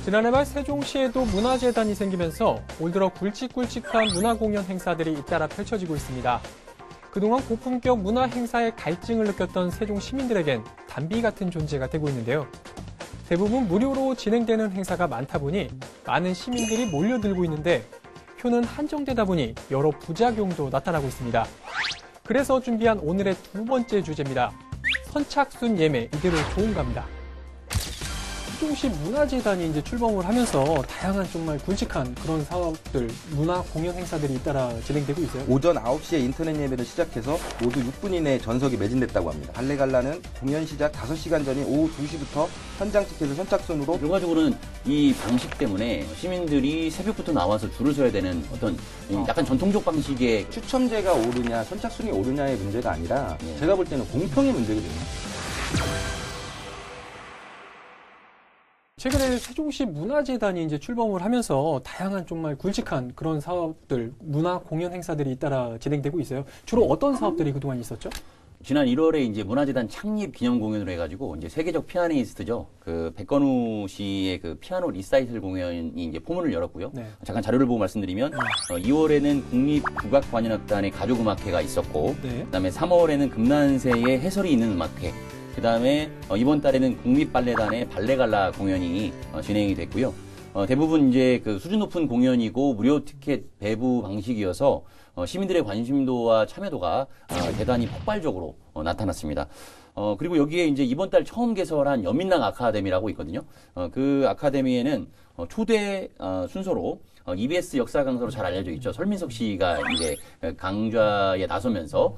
지난해 말 세종시에도 문화재단이 생기면서 올 들어 굵직굵직한 문화공연 행사들이 잇따라 펼쳐지고 있습니다. 그동안 고품격 문화 행사에 갈증을 느꼈던 세종 시민들에겐 단비 같은 존재가 되고 있는데요. 대부분 무료로 진행되는 행사가 많다 보니 많은 시민들이 몰려들고 있는데 표는 한정되다 보니 여러 부작용도 나타나고 있습니다. 그래서 준비한 오늘의 두 번째 주제입니다. 선착순 예매 이대로 좋은가입니다. 세종시 문화재단이 이제 출범을 하면서 다양한 정말 굵직한 그런 사업들, 문화 공연 행사들이 잇따라 진행되고 있어요. 오전 9시에 인터넷 예매를 시작해서 모두 6분 이내에 전석이 매진됐다고 합니다. 발레갈라는 공연 시작 5시간 전인 오후 2시부터 현장 티켓을 선착순으로. 결과적으로는 이 방식 때문에 시민들이 새벽부터 나와서 줄을 서야 되는 어떤 약간 전통적 방식의 추첨제가 오르냐 선착순이 오르냐의 문제가 아니라 제가 볼 때는 공평의 문제거든요. 최근에 세종시 문화재단이 이제 출범을 하면서 다양한 정말 굵직한 그런 사업들, 문화 공연 행사들이 잇따라 진행되고 있어요. 주로 어떤 사업들이 그동안 있었죠? 지난 1월에 이제 문화재단 창립 기념 공연을 해가지고 이제 세계적 피아니스트죠. 그 백건우 씨의 그 피아노 리사이틀 공연이 이제 포문을 열었고요. 네. 잠깐 자료를 보고 말씀드리면 2월에는 국립국악관현악단의 가족음악회가 있었고, 네. 그다음에 3월에는 금난세의 해설이 있는 음악회. 그 다음에 이번 달에는 국립발레단의 발레갈라 공연이 진행이 됐고요. 대부분 이제 그 수준 높은 공연이고 무료 티켓 배부 방식이어서 시민들의 관심도와 참여도가 대단히 폭발적으로 나타났습니다. 그리고 여기에 이제 이번 달 처음 개설한 연민락 아카데미라고 있거든요. 그 아카데미에는 초대 순서로 EBS 역사 강사로 잘 알려져 있죠. 설민석 씨가 이제 강좌에 나서면서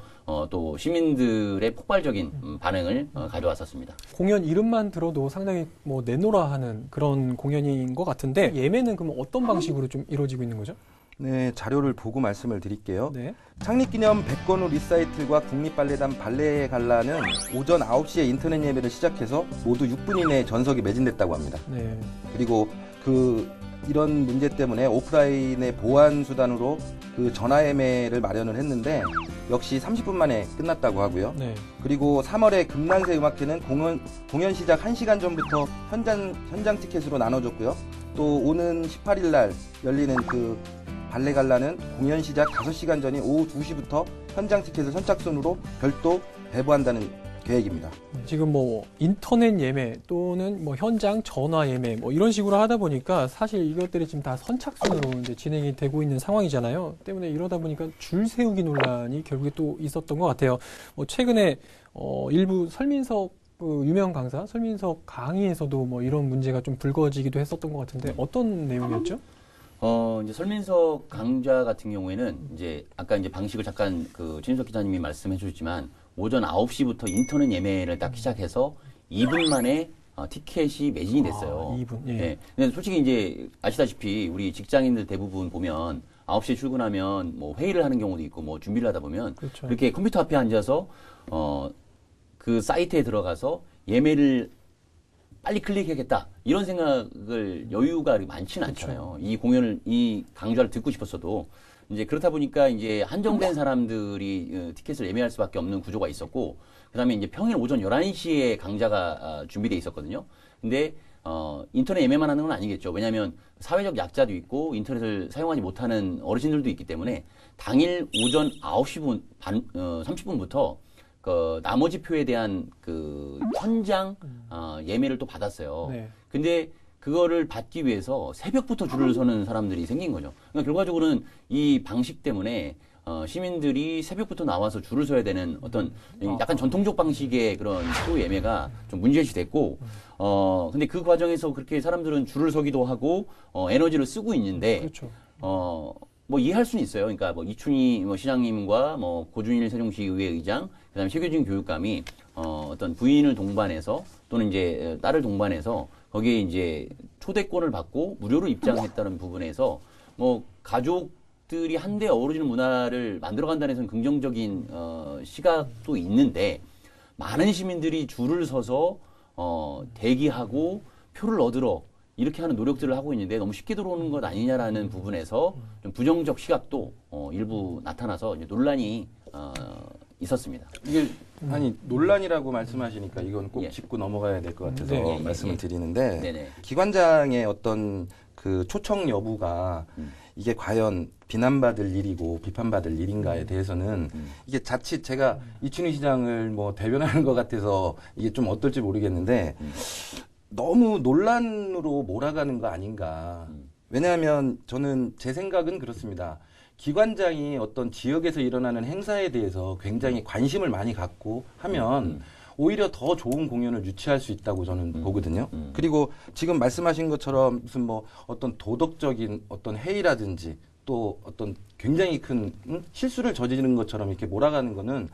또 시민들의 폭발적인 반응을 가져왔었습니다. 공연 이름만 들어도 상당히 뭐 내노라 하는 그런 공연인 것 같은데 예매는 그럼 어떤 방식으로 좀 이루어지고 있는 거죠? 네, 자료를 보고 말씀을 드릴게요. 네. 창립기념 백건우 리사이틀과 국립발레단 발레갈라는 오전 9시에 인터넷 예매를 시작해서 모두 6분 이내에 전석이 매진됐다고 합니다. 네. 그리고 이런 문제 때문에 오프라인의 보안 수단으로 그 전화 예매를 마련을 했는데 역시 30분 만에 끝났다고 하고요. 네. 그리고 3월에 금난세 음악회는 공연 시작 1시간 전부터 현장 티켓으로 나눠줬고요. 또 오는 18일 날 열리는 그 발레갈라는 공연 시작 5시간 전인 오후 2시부터 현장 티켓을 선착순으로 별도 배부한다는 계획입니다. 지금 뭐 인터넷 예매 또는 뭐 현장 전화 예매 뭐 이런 식으로 하다 보니까 사실 이것들이 지금 다 선착순으로 이제 진행이 되고 있는 상황이잖아요. 때문에 이러다 보니까 줄 세우기 논란이 결국에 또 있었던 것 같아요. 뭐 최근에 일부 설민석 그 유명 강사 설민석 강의에서도 뭐 이런 문제가 좀 불거지기도 했었던 것 같은데 어떤 내용이었죠? 이제 설민석 강좌 같은 경우에는 이제 아까 이제 방식을 잠깐 그 진석 기자님이 말씀해 주셨지만 오전 9시부터 인터넷 예매를 딱 시작해서 2분 만에 티켓이 매진이 됐어요. 2분. 예. 네. 근데 솔직히 이제 아시다시피 우리 직장인들 대부분 보면 9시에 출근하면 뭐 회의를 하는 경우도 있고 뭐 준비를 하다 보면 그렇죠. 그렇게 컴퓨터 앞에 앉아서 그 사이트에 들어가서 예매를 빨리 클릭해야겠다 이런 생각을 여유가 많지는 않잖아요. 이 강좌를 듣고 싶었어도 이제 그렇다 보니까 이제 한정된 사람들이 티켓을 예매할 수밖에 없는 구조가 있었고, 그다음에 이제 평일 오전 11시에 강좌가 준비돼 있었거든요. 근데 인터넷 예매만 하는 건 아니겠죠. 왜냐하면 사회적 약자도 있고 인터넷을 사용하지 못하는 어르신들도 있기 때문에 당일 오전 9시 30분부터 그 나머지 표에 대한 그 현장 예매를 또 받았어요. 네. 근데 그거를 받기 위해서 새벽부터 줄을 서는 사람들이 생긴 거죠. 그러니까 결과적으로는 이 방식 때문에 시민들이 새벽부터 나와서 줄을 서야 되는 어떤 약간 전통적 방식의 그런 표 예매가 좀 문제시 됐고, 근데 그 과정에서 그렇게 사람들은 줄을 서기도 하고 에너지를 쓰고 있는데, 그렇죠. 뭐 이해할 수는 있어요. 그러니까 뭐 이춘희 뭐 시장님과 뭐 고준일 세종시의회 의장, 그다음에 최규진 교육감이 어떤 부인을 동반해서 또는 이제 딸을 동반해서 거기에 이제 초대권을 받고 무료로 입장했다는 부분에서 뭐 가족들이 한데 어우러지는 문화를 만들어간다는 데서는 긍정적인 시각도 있는데 많은 시민들이 줄을 서서 대기하고 표를 얻으러 이렇게 하는 노력들을 하고 있는데 너무 쉽게 들어오는 것 아니냐라는 부분에서 좀 부정적 시각도 일부 나타나서 이제 논란이 있었습니다. 이게 아니 논란이라고 말씀하시니까 이건 꼭 예. 짚고 넘어가야 될 것 같아서 네. 말씀을 드리는데 네네. 기관장의 어떤 그 초청 여부가 이게 과연 비난받을 일이고 비판받을 일인가에 대해서는 이게 자칫 제가 이춘희 시장을 뭐 대변하는 것 같아서 이게 좀 어떨지 모르겠는데 너무 논란으로 몰아가는 거 아닌가. 왜냐하면 저는 제 생각은 그렇습니다. 기관장이 어떤 지역에서 일어나는 행사에 대해서 굉장히 관심을 많이 갖고 하면 오히려 더 좋은 공연을 유치할 수 있다고 저는 보거든요. 그리고 지금 말씀하신 것처럼 무슨 뭐 어떤 도덕적인 어떤 해이라든지 또 어떤 굉장히 큰 실수를 저지르는 것처럼 이렇게 몰아가는 거는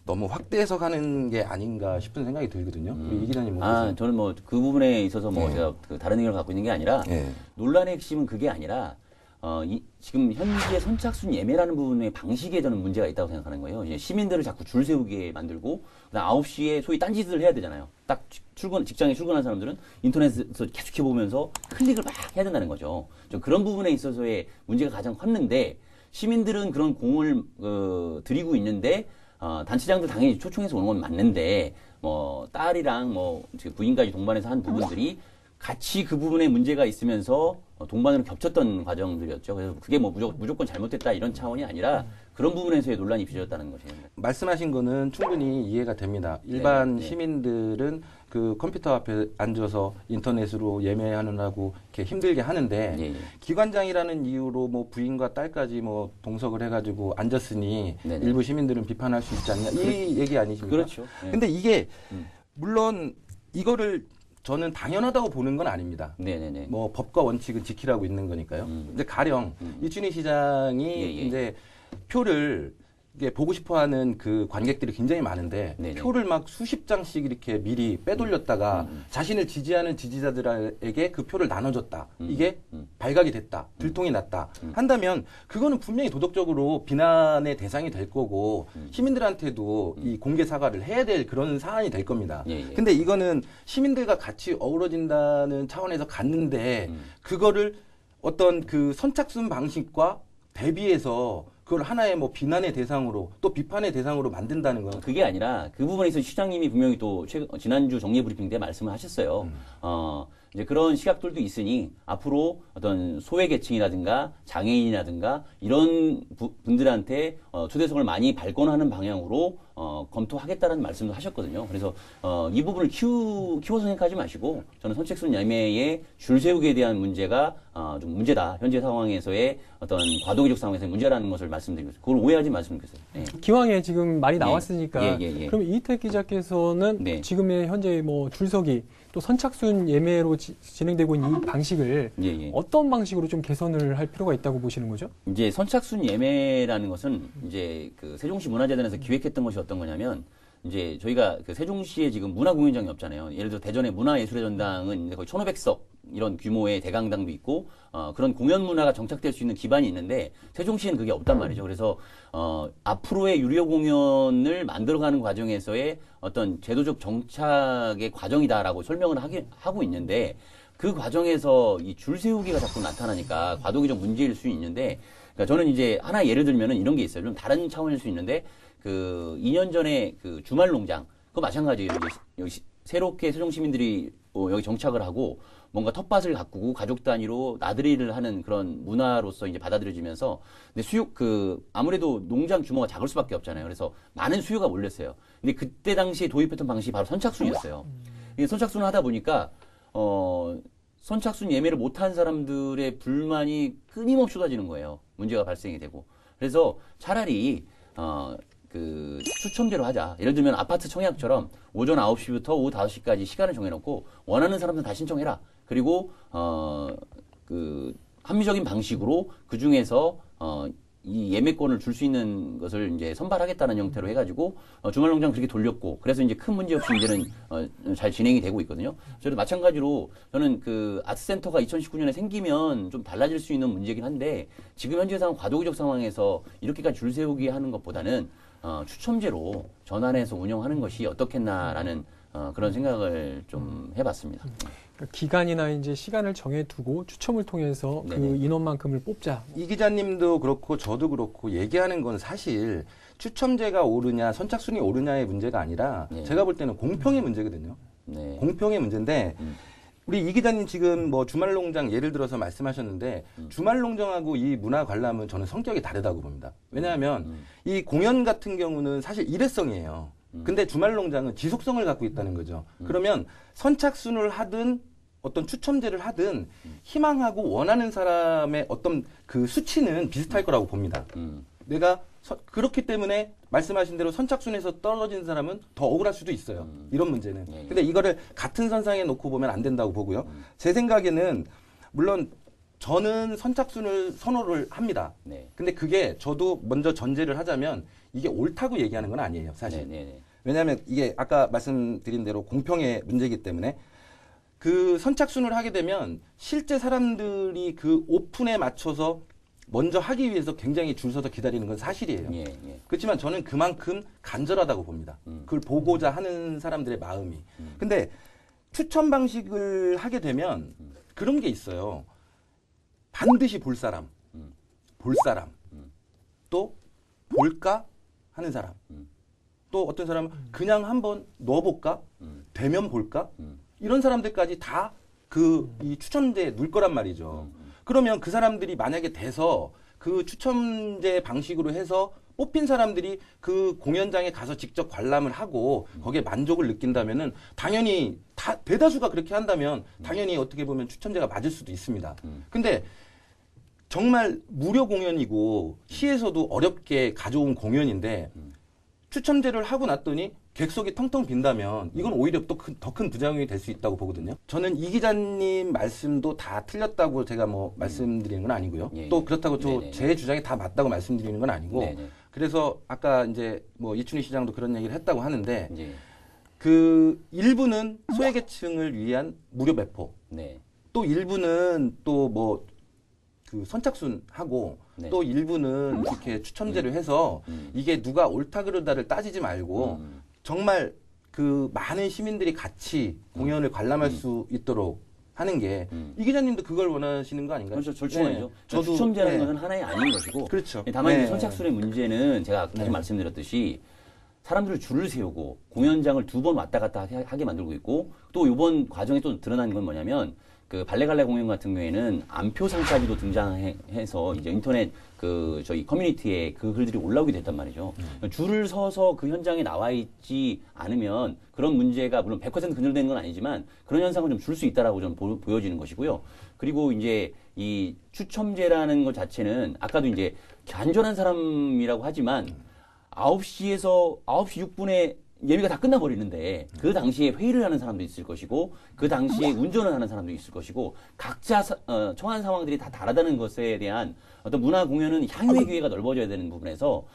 너무 확대 해석하는 게 아닌가 싶은 생각이 들거든요. 우리 이 기자님 아, 저는 뭐 그 부분에 있어서 뭐 네. 제가 그 다른 의견을 갖고 있는 게 아니라 네. 논란의 핵심은 그게 아니라 지금 현재 선착순 예매라는 부분의 방식에 저는 문제가 있다고 생각하는 거예요. 이제 시민들을 자꾸 줄 세우게 만들고 그다음 9시에 소위 딴짓을 해야 되잖아요. 딱 직장에 출근한 사람들은 인터넷에서 계속 해보면서 클릭을 막 해야 된다는 거죠. 좀 그런 부분에 있어서의 문제가 가장 컸는데 시민들은 그런 공을 드리고 있는데 단체장들 당연히 초청해서 오는 건 맞는데 뭐 딸이랑 뭐 부인까지 동반해서 한 부분들이 같이 그 부분에 문제가 있으면서 동반으로 겹쳤던 과정들이었죠. 그래서 그게 뭐 무조건 잘못됐다 이런 차원이 아니라 그런 부분에서의 논란이 빚어졌다는 것이에요. 말씀하신 거는 충분히 이해가 됩니다. 일반 네. 시민들은 그 컴퓨터 앞에 앉아서 인터넷으로 예매하느라고 이렇게 힘들게 하는데 예, 예. 기관장이라는 이유로 뭐 부인과 딸까지 뭐 동석을 해가지고 앉았으니 네네. 일부 시민들은 비판할 수 있지 않냐 이 얘기 아니십니까? 그렇죠. 예. 근데 이게 물론 이거를 저는 당연하다고 보는 건 아닙니다. 네네네. 뭐 법과 원칙은 지키라고 있는 거니까요. 근데 가령 이춘희 시장이 예, 예. 이제 표를 이게 보고 싶어하는 그 관객들이 굉장히 많은데 네네. 표를 막 수십 장씩 이렇게 미리 빼돌렸다가 자신을 지지하는 지지자들에게 그 표를 나눠줬다. 이게 발각이 됐다. 들통이 났다. 한다면 그거는 분명히 도덕적으로 비난의 대상이 될 거고 시민들한테도 이 공개 사과를 해야 될 그런 사안이 될 겁니다. 예, 예. 근데 이거는 시민들과 같이 어우러진다는 차원에서 갔는데 그거를 어떤 그 선착순 방식과 대비해서 그걸 하나의 뭐 비난의 대상으로 또 비판의 대상으로 만든다는 건 그게 아니라 그 부분에서 시장님이 분명히 또 지난주 정례 브리핑 때 말씀을 하셨어요. 이제 그런 시각들도 있으니 앞으로 어떤 소외계층이라든가 장애인이라든가 이런 분들한테 초대석을 많이 발권하는 방향으로 검토하겠다는 말씀도 하셨거든요. 그래서 이 부분을 키워서 생각하지 마시고 저는 선착순 예매의 줄 세우기에 대한 문제가 좀 문제다. 현재 상황에서의 어떤 과도기적 상황에서의 문제라는 것을 말씀드리고 있어요. 그걸 오해하지 말씀을 드리겠어요. 네. 기왕에 지금 말이 나왔으니까 예. 그럼 이희택 기자께서는 네. 지금의 현재 뭐 줄서기 또 선착순 예매로 진행되고 있는 이 방식을 예. 어떤 방식으로 좀 개선을 할 필요가 있다고 보시는 거죠? 이제 선착순 예매라는 것은 이제 그 세종시 문화재단에서 기획했던 것이 어떤 거냐면 이제 저희가 그 세종시에 지금 문화공연장이 없잖아요. 예를 들어 대전의 문화예술의 전당은 거의 1,500석 이런 규모의 대강당도 있고 그런 공연 문화가 정착될 수 있는 기반이 있는데 세종시에는 그게 없단 말이죠. 그래서 앞으로의 유료 공연을 만들어가는 과정에서의 어떤 제도적 정착의 과정이다라고 설명을 하고 있는데 그 과정에서 이 줄 세우기가 자꾸 나타나니까 과도기적 문제일 수 있는데 그러니까 저는 이제 하나 예를 들면은 이런 게 있어요. 좀 다른 차원일 수 있는데 그 2년 전에 그 주말 농장 그거 마찬가지예요. 이제 여기 새롭게 세종 시민들이 여기 정착을 하고 뭔가 텃밭을 가꾸고 가족 단위로 나들이를 하는 그런 문화로서 이제 받아들여지면서 근데 아무래도 농장 규모가 작을 수밖에 없잖아요. 그래서 많은 수요가 몰렸어요. 근데 그때 당시에 도입했던 방식이 바로 선착순이었어요. 이게 선착순을 하다 보니까 선착순 예매를 못한 사람들의 불만이 끊임없이 쏟아지는 거예요. 문제가 발생이 되고. 그래서 차라리 그 추첨제로 하자. 예를 들면 아파트 청약처럼 오전 9시부터 오후 5시까지 시간을 정해놓고 원하는 사람들 다 신청해라. 그리고 그 합리적인 방식으로 그 중에서 이 예매권을 줄 수 있는 것을 이제 선발하겠다는 형태로 해가지고 주말농장 그렇게 돌렸고 그래서 이제 큰 문제 없이 이제는 잘 진행이 되고 있거든요. 저도 마찬가지로 저는 그 아트센터가 2019년에 생기면 좀 달라질 수 있는 문제긴 한데 지금 현재 상황 과도기적 상황에서 이렇게까지 줄 세우기 하는 것보다는 추첨제로 전환해서 운영하는 것이 어떻겠나라는 그런 생각을 좀 해봤습니다. 그러니까 기간이나 이제 시간을 정해두고 추첨을 통해서 그 네네. 인원만큼을 뽑자. 이 기자님도 그렇고 저도 그렇고 얘기하는 건 사실 추첨제가 오르냐 선착순이 오르냐의 문제가 아니라 네. 제가 볼 때는 공평의 문제거든요. 네. 공평의 문제인데 우리 이 기자님 지금 뭐 주말농장 예를 들어서 말씀하셨는데 주말농장하고 이 문화관람은 저는 성격이 다르다고 봅니다. 왜냐하면 이 공연 같은 경우는 사실 일회성이에요. 근데 주말농장은 지속성을 갖고 있다는 거죠. 그러면 선착순을 하든 어떤 추첨제를 하든 희망하고 원하는 사람의 어떤 그 수치는 비슷할 거라고 봅니다. 내가 그렇기 때문에 말씀하신 대로 선착순에서 떨어진 사람은 더 억울할 수도 있어요. 이런 문제는. 근데 이거를 같은 선상에 놓고 보면 안 된다고 보고요. 제 생각에는 물론 저는 선착순을 선호를 합니다. 네. 근데 그게 저도 먼저 전제를 하자면 이게 옳다고 얘기하는 건 아니에요, 사실. 네. 왜냐하면 이게 아까 말씀드린 대로 공평의 문제이기 때문에 그 선착순을 하게 되면 실제 사람들이 그 오픈에 맞춰서 먼저 하기 위해서 굉장히 줄 서서 기다리는 건 사실이에요. 예. 그렇지만 저는 그만큼 간절하다고 봅니다. 그걸 보고자 하는 사람들의 마음이. 근데 추천 방식을 하게 되면 그런 게 있어요. 반드시 볼 사람, 또 볼까 하는 사람, 또 어떤 사람은 그냥 한번 넣어볼까, 되면 볼까, 이런 사람들까지 다 이 추첨제에 넣을 거란 말이죠. 그러면 그 사람들이 만약에 돼서 그 추첨제 방식으로 해서 뽑힌 사람들이 그 공연장에 가서 직접 관람을 하고 거기에 만족을 느낀다면은 당연히 대다수가 그렇게 한다면 당연히 어떻게 보면 추첨제가 맞을 수도 있습니다. 근데 정말 무료 공연이고 시에서도 어렵게 가져온 공연인데 추첨제를 하고 났더니 객석이 텅텅 빈다면 이건 오히려 또 더 큰 부작용이 될 수 있다고 보거든요. 저는 이 기자님 말씀도 다 틀렸다고 제가 뭐 말씀드리는 건 아니고요. 예, 또 예. 그렇다고 네네. 제 주장이 다 맞다고 말씀드리는 건 아니고 네네. 그래서 아까 이제 뭐 이춘희 시장도 그런 얘기를 했다고 하는데 예. 그 일부는 소외계층을 위한 무료 배포, 네. 또 일부는 또 뭐 그 선착순하고 네. 또 일부는 이렇게 추첨제를 해서 이게 누가 옳다 그르다를 따지지 말고 정말 그 많은 시민들이 같이 공연을 관람할 수 있도록 하는 게 이 기자님도 그걸 원하시는 거 아닌가요? 그렇죠. 절충안이죠. 네. 저도 추첨제라는 네. 것은 하나의 아닌 것이고. 그렇죠. 다만 이제 네. 선착순의 문제는 제가 계속 말씀드렸듯이 사람들을 줄을 세우고 공연장을 두 번 왔다 갔다 하게 만들고 있고 또 이번 과정에 또 드러난 건 뭐냐면 그 발레갈레 공연 같은 경우에는 안표 상까지도 등장해서 이제 인터넷 그 저희 커뮤니티에 그 글들이 올라오게 됐단 말이죠. 줄을 서서 그 현장에 나와 있지 않으면 그런 문제가 물론 100% 근절되는 건 아니지만 그런 현상을 좀 줄 수 있다라고 좀 보여지는 것이고요. 그리고 이제 이 추첨제라는 것 자체는 아까도 이제 간절한 사람이라고 하지만 9시에서 9시 6분에 예비가 다 끝나버리는데 그 당시에 회의를 하는 사람도 있을 것이고 그 당시에 운전을 하는 사람도 있을 것이고 각자 처한 상황들이 다 다르다는 것에 대한 어떤 문화 공연은 향유의 기회가 넓어져야 되는 부분에서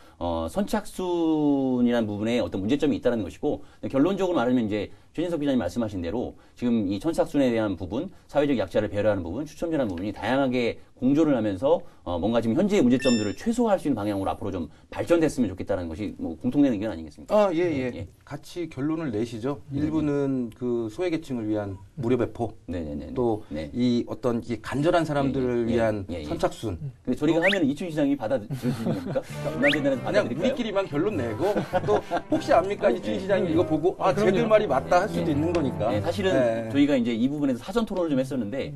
선착순이라는 부분에 어떤 문제점이 있다는 것이고 결론적으로 말하면 이제 최진석 기자님 말씀하신 대로 지금 이 선착순에 대한 부분, 사회적 약자를 배려하는 부분, 추첨제라는 부분이 다양하게 공조를 하면서 뭔가 지금 현재의 문제점들을 최소화할 수 있는 방향으로 앞으로 좀 발전됐으면 좋겠다는 것이 뭐 공통된 의견 아니겠습니까? 예. 같이 결론을 내시죠. 일부는 그 소외계층을 위한 무료 배포, 네네네. 또 네. 이 어떤 이 간절한 사람들을 예. 위한 예. 선착순. 근데 저희가 하면 이춘희 시장이 받아들이는 겁니까? 문화재단에서 그냥 받아들일까요? 우리끼리만 결론 내고 또 혹시 압니까 이춘희 시장이 이거 보고 쟤들 말이 맞다 할 수도 있는 거니까. 네, 사실은 네. 저희가 이제 이 부분에서 사전 토론을 좀 했었는데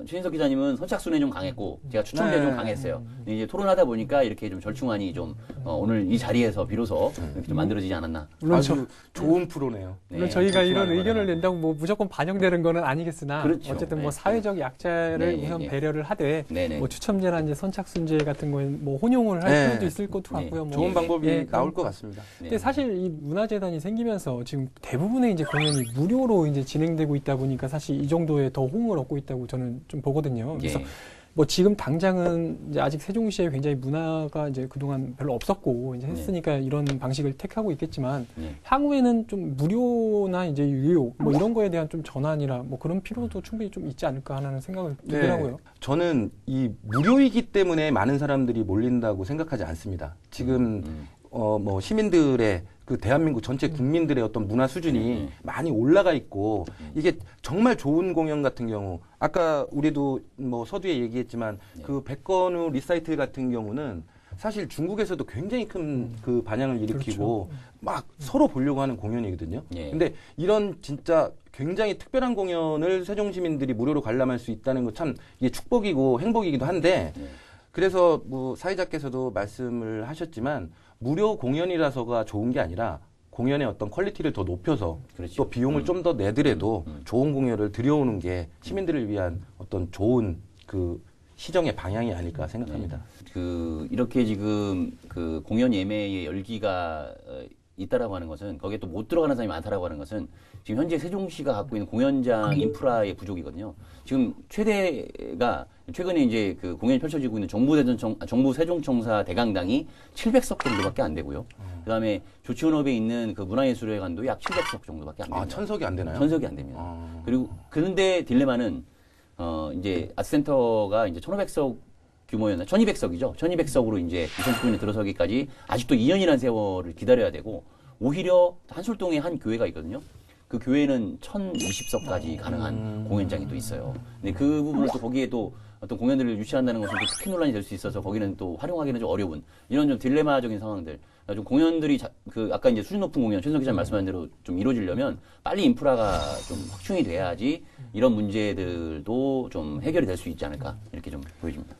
최인석 기자님은 선착순에 좀 강했고 제가 추첨제에 네. 좀 강했어요. 근데 이제 토론하다 보니까 이렇게 좀 절충안이 좀 오늘 이 자리에서 비로소 이렇게 좀 만들어지지 않았나. 물론 아주 좋은 프로네요. 물론 네, 저희가 이런 절충하는 의견을 거네요. 뭐 무조건 반영되는 거는 아니겠으나 그렇죠. 어쨌든 뭐 네. 사회적 약자를 네, 우선 네. 배려를 하되 네네. 뭐 추첨제나 이제 선착순제 같은 거에 뭐 혼용을 할 네. 필요도 있을 것도 네. 같고요. 뭐. 좋은 방법이 예, 나올 것 같습니다. 근데 사실 이 문화재단이 생기면서 지금 대부분의 이제 공연이 무료로 이제 진행되고 있다 보니까 사실 이 정도의 더 호응을 얻고 있다고 저는 좀 보거든요. 그래서 예. 뭐 지금 당장은 이제 아직 세종시에 굉장히 문화가 이제 그동안 별로 없었고 이제 했으니까 이런 방식을 택하고 있겠지만 네. 향후에는 좀 무료나 이제 유료 뭐 이런 거에 대한 좀 전환이라 뭐 그런 필요도 충분히 좀 있지 않을까 하는 생각을 들더라고요. 저는 이 무료이기 때문에 많은 사람들이 몰린다고 생각하지 않습니다. 지금 뭐 시민들의 그 대한민국 전체 국민들의 어떤 문화 수준이 많이 올라가 있고 이게 정말 좋은 공연 같은 경우 아까 우리도 뭐 서두에 얘기했지만 그 백건우 리사이틀 같은 경우는 사실 중국에서도 굉장히 큰 그 반향을 일으키고 막 서로 보려고 하는 공연이거든요. 근데 이런 진짜 굉장히 특별한 공연을 세종 시민들이 무료로 관람할 수 있다는 거 참 이게 축복이고 행복이기도 한데 그래서 뭐 사회자께서도 말씀을 하셨지만 무료 공연이라서가 좋은 게 아니라 공연의 어떤 퀄리티를 더 높여서 또 비용을 좀 더 내더라도 좋은 공연을 들여오는 게 시민들을 위한 어떤 좋은 그 시정의 방향이 아닐까 생각합니다. 그 이렇게 지금 그 공연 예매의 열기가 있다라고 하는 것은 거기에 또 못 들어가는 사람이 많다라고 하는 것은 지금 현재 세종시가 갖고 있는 공연장 인프라의 부족이거든요. 지금 최대가 최근에 이제 그 공연이 펼쳐지고 있는 정부 세종청사 대강당이 700석 정도밖에 안 되고요. 그다음에 조치원업에 있는 그 문화예술회관도 약 700석 정도밖에 안 됩니다. 아, 천석이 안 되나요? 천석이 안 됩니다. 그리고 그런데 딜레마는 이제 아트센터가 이제 1,500석 규모였나? 1,200석이죠. 1,200석으로 이제 2019년에 들어서기까지 아직도 2년이라는 세월을 기다려야 되고 오히려 한술동에 한 교회가 있거든요. 그 교회는 1,020석까지 가능한 공연장이 또 있어요. 근데 그 부분을 또 거기에 또 어떤 공연들을 유치한다는 것은 또 특혜 논란이 될 수 있어서 거기는 또 활용하기는 좀 어려운 이런 좀 딜레마적인 상황들. 좀 공연들이 그 아까 이제 수준 높은 공연 최순석 기자 말씀한 대로 좀 이루어지려면 빨리 인프라가 좀 확충이 돼야지 이런 문제들도 좀 해결이 될 수 있지 않을까 이렇게 좀 보여집니다.